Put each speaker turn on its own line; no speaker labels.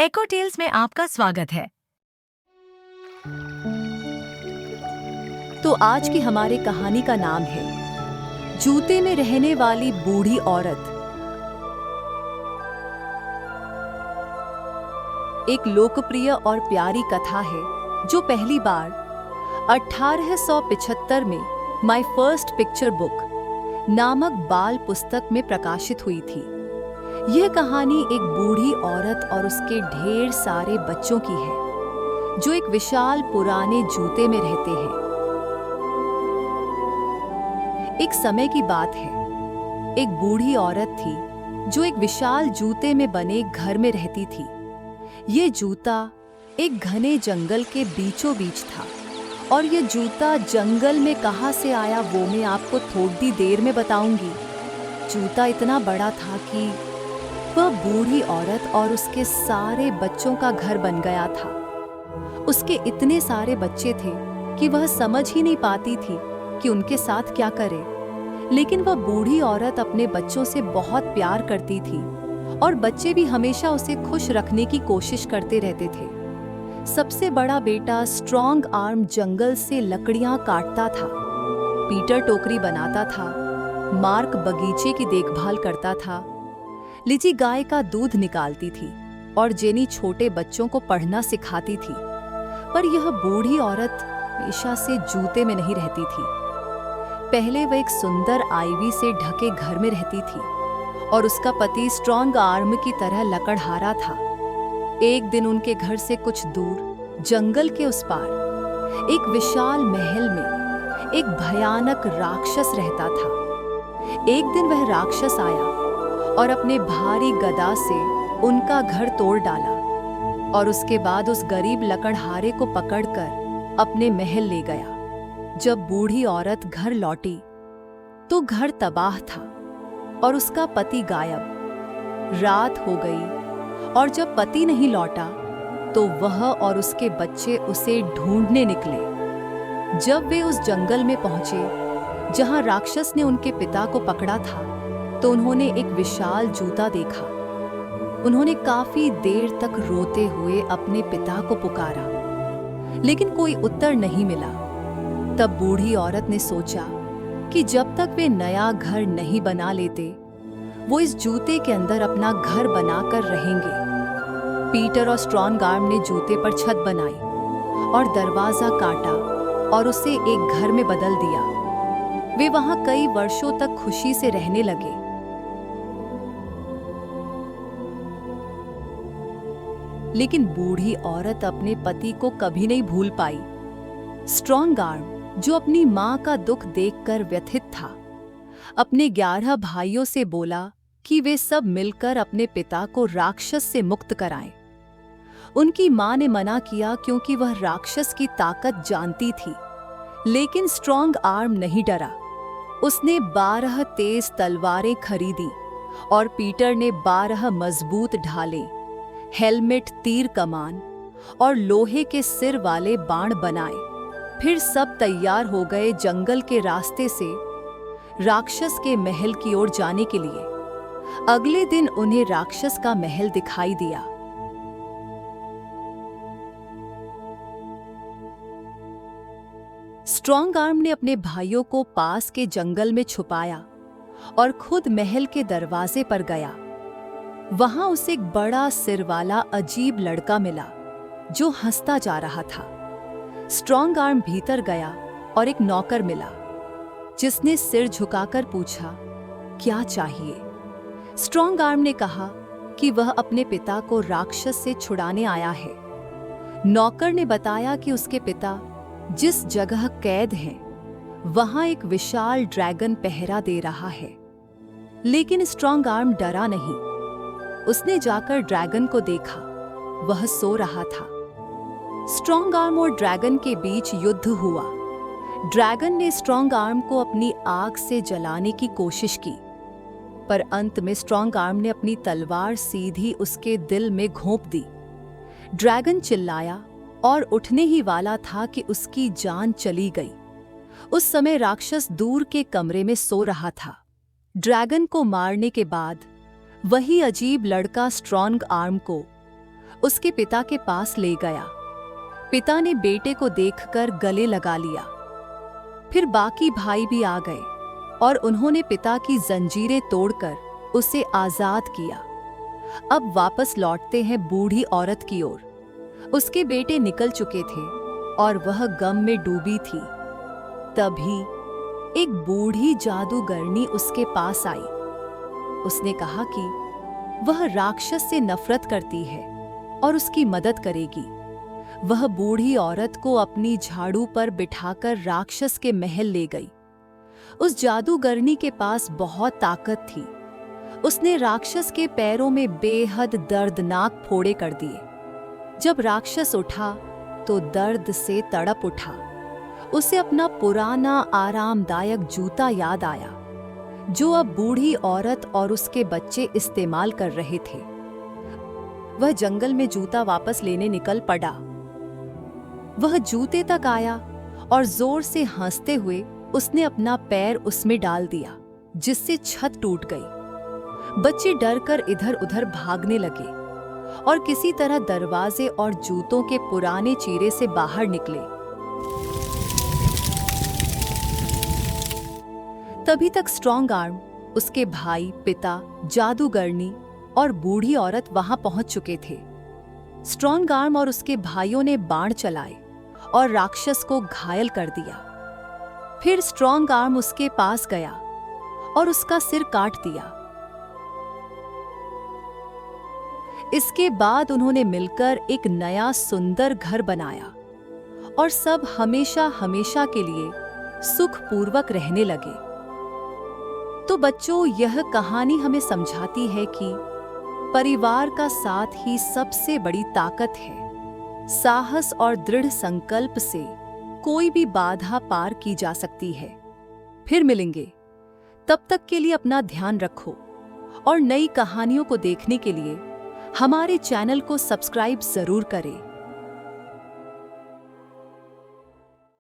एको tales में आपका स्वागत है।
तो आज की हमारी कहानी का नाम है जूते में रहने वाली बूढ़ी औरत। एक लोकप्रिय और प्यारी कथा है जो पहली बार 1875 में माय फर्स्ट पिक्चर बुक नामक बाल पुस्तक में प्रकाशित हुई थी। यह कहानी एक बूढ़ी औरत और उसके ढेर सारे बच्चों की है जो एक विशाल पुराने जूते में रहते हैं। एक समय की बात है, एक बूढ़ी औरत थी जो एक विशाल जूते में बने घर में रहती थी। ये जूता एक घने जंगल के बीचों बीच था और ये जूता जंगल में कहाँ से आया वो मैं आपको थोड़ी देर में बताऊंगी। जूता इतना बड़ा था कि वह बूढ़ी औरत और उसके सारे बच्चों का घर बन गया था। उसके इतने सारे बच्चे थे कि वह समझ ही नहीं पाती थी कि उनके साथ क्या करे। लेकिन वह बूढ़ी औरत अपने बच्चों से बहुत प्यार करती थी और बच्चे भी हमेशा उसे खुश रखने की कोशिश करते रहते थे। सबसे बड़ा बेटा स्ट्रॉन्ग आर्म जंगल से लकड़ियां काटता था, पीटर टोकरी बनाता था, मार्क बगीचे की देखभाल करता था, लिजी गाय का दूध निकालती थी और जेनी छोटे बच्चों को पढ़ना सिखाती थी। पर यह बूढ़ी औरत हमेशा से जूते में नहीं रहती थी। पहले वह एक सुंदर आईवी से ढके घर में रहती थी और उसका पति स्ट्रॉन्ग आर्म की तरह लकड़हारा था। एक दिन उनके घर से कुछ दूर जंगल के उस पार एक विशाल महल में एक भयानक राक्षस रहता था। एक दिन वह राक्षस आया और अपने भारी गदा से उनका घर तोड़ डाला और उसके बाद उस गरीब लकड़हारे को पकड़कर अपने महल ले गया। जब बूढ़ी औरत घर लौटी तो घर तबाह था और उसका पति गायब। रात हो गई और जब पति नहीं लौटा तो वह और उसके बच्चे उसे ढूंढने निकले। जब वे उस जंगल में पहुंचे जहां राक्षस ने उनके पिता को पकड़ा था तो उन्होंने एक विशाल जूता देखा। उन्होंने काफी देर तक रोते हुए अपने पिता को पुकारा, लेकिन कोई उत्तर नहीं मिला। तब बूढ़ी औरत ने सोचा कि जब तक वे नया घर नहीं बना लेते वो इस जूते के अंदर अपना घर बनाकर रहेंगे। पीटर और स्ट्रॉन्ग आर्म ने जूते पर छत बनाई और दरवाजा काटा और उसे एक घर में बदल दिया। वे वहां कई वर्षों तक खुशी से रहने लगे। लेकिन बूढ़ी औरत अपने पति को कभी नहीं भूल पाई। स्ट्रॉन्ग आर्म जो अपनी मां का दुख देखकर व्यथित था, अपने 11 भाइयों से बोला कि वे सब मिलकर अपने पिता को राक्षस से मुक्त कराएं। उनकी मां ने मना किया क्योंकि वह राक्षस की ताकत जानती थी, लेकिन स्ट्रॉन्ग आर्म नहीं डरा। उसने 12 तेज तलवारें खरीदी और पीटर ने 12 मजबूत ढाले, हेलमेट, तीर कमान और लोहे के सिर वाले बाण बनाए। फिर सब तैयार हो गए जंगल के रास्ते से राक्षस के महल की ओर जाने के लिए। अगले दिन उन्हें राक्षस का महल दिखाई दिया। स्ट्रॉन्ग आर्म ने अपने भाइयों को पास के जंगल में छुपाया और खुद महल के दरवाजे पर गया। वहां उसे एक बड़ा सिर वाला अजीब लड़का मिला जो हंसता जा रहा था। स्ट्रॉन्ग आर्म भीतर गया और एक नौकर मिला जिसने सिर झुकाकर पूछा, क्या चाहिए? स्ट्रॉन्ग आर्म ने कहा कि वह अपने पिता को राक्षस से छुड़ाने आया है। नौकर ने बताया कि उसके पिता जिस जगह कैद हैं, वहां एक विशाल ड्रैगन पहरा दे रहा है। लेकिन स्ट्रॉन्ग आर्म डरा नहीं। उसने जाकर ड्रैगन को देखा, वह सो रहा था। स्ट्रॉन्ग आर्म और ड्रैगन के बीच युद्ध हुआ। ड्रैगन ने स्ट्रॉन्ग आर्म को अपनी आग से जलाने की कोशिश की, पर अंत में स्ट्रॉन्ग आर्म ने अपनी तलवार सीधी उसके दिल में घोंप दी। ड्रैगन चिल्लाया और उठने ही वाला था कि उसकी जान चली गई। उस समय राक्षस दूर के कमरे में सो रहा था। ड्रैगन को मारने के बाद वही अजीब लड़का स्ट्रॉन्ग आर्म को उसके पिता के पास ले गया। पिता ने बेटे को देखकर गले लगा लिया। फिर बाकी भाई भी आ गए और उन्होंने पिता की जंजीरें तोड़कर उसे आजाद किया। अब वापस लौटते हैं बूढ़ी औरत की ओर। उसके बेटे निकल चुके थे और वह गम में डूबी थी। तभी एक बूढ़ी जादूगरनी उसके पास आई। उसने कहा कि वह राक्षस से नफरत करती है और उसकी मदद करेगी। वह बूढ़ी औरत को अपनी झाड़ू पर बिठाकर राक्षस के महल ले गई। उस जादूगरनी के पास बहुत ताकत थी। उसने राक्षस के पैरों में बेहद दर्दनाक फोड़े कर दिए। जब राक्षस उठा तो दर्द से तड़प उठा। उसे अपना पुराना आरामदायक जूता याद आया, जो अब बूढ़ी औरत और उसके बच्चे इस्तेमाल कर रहे थे। वह जंगल में जूता वापस लेने निकल पड़ा। वह जूते तक आया और जोर से हंसते हुए उसने अपना पैर उसमें डाल दिया, जिससे छत टूट गई। बच्चे डरकर इधर-उधर भागने लगे और किसी तरह दरवाजे और जूतों के पुराने चीरे से बाहर निकले। तभी तक स्ट्रॉन्ग आर्म, उसके भाई, पिता, जादूगरनी और बूढ़ी औरत वहां पहुंच चुके थे। स्ट्रॉन्ग आर्म और उसके भाइयों ने बाण चलाए और राक्षस को घायल कर दिया। फिर स्ट्रॉन्ग आर्म उसके पास गया और उसका सिर काट दिया। इसके बाद उन्होंने मिलकर एक नया सुंदर घर बनाया और सब हमेशा हमेशा के लिए सुखपूर्वक रहने लगे। तो बच्चों, यह कहानी हमें समझाती है कि परिवार का साथ ही सबसे बड़ी ताकत है। साहस और दृढ़ संकल्प से कोई भी बाधा पार की जा सकती है। फिर मिलेंगे, तब तक के लिए अपना ध्यान रखो और नई कहानियों को देखने के लिए हमारे चैनल को सब्सक्राइब जरूर करें।